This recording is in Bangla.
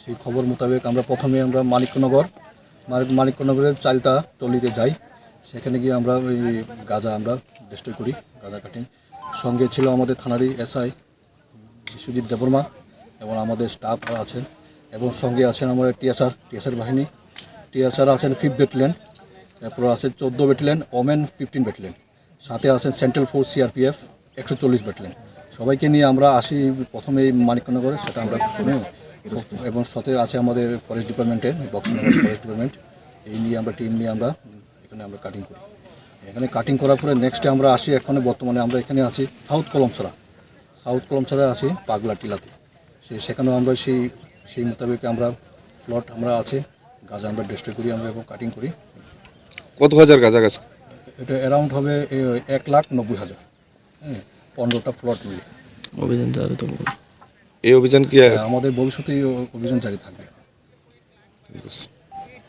সেই খবর মোতাবেক আমরা প্রথমে মানিকনগরের চালতা টলিতে যাই। সেখানে গিয়ে আমরা ওই গাঁজা আমরা ডিস্ট্রয় করি, গাঁজা কাটিং। সঙ্গে ছিল আমাদের থানারই এসআই বিশ্বজিৎ দেববর্মা এবং আমাদের স্টাফ আছেন, এবং সঙ্গে আছেন আমাদের টিএসআর বাহিনী। টিএসআর আছেন 5th ব্যাটালিয়ন, তারপর আছে 14 ব্যাটালিয়ন, ওমেন 15 ব্যাটালিয়ন, সাথে আছেন সেন্ট্রাল ফোর্স সিআরপিএফ 140 ব্যাটালিয়ন। সবাইকে নিয়ে আমরা আসি প্রথমে এই মানিকনগরে, সেটা আমরা এবং সাথে আছে আমাদের ফরেস্ট ডিপার্টমেন্টের বক্সনগর ফরেস্ট ডিপার্টমেন্ট। এই নিয়ে আমরা টিম নিয়ে আমরা এখানে আমরা কাটিং করি। এখানে কাটিং করার পরে নেক্সটে আমরা আসি, এখানে বর্তমানে আমরা এখানে আছি সাউথ কলমছড়া আছি পাগলা টিলাতে। সেখানেও আমরা সেই মোতাবেক আমরা প্লট আমরা আছে, গাছ আমরা ডিস্ট্রয় করি আমরা এবং কাটিং করি। কত হাজার গাঁজা গাছ? এটা অ্যারাউন্ড হবে 1,90,000, 15টা প্লট মিলে। অভিযান চালাতে তো এই অভিযান কি আমাদের ভবিষ্যতে অভিযান জারি থাকবে।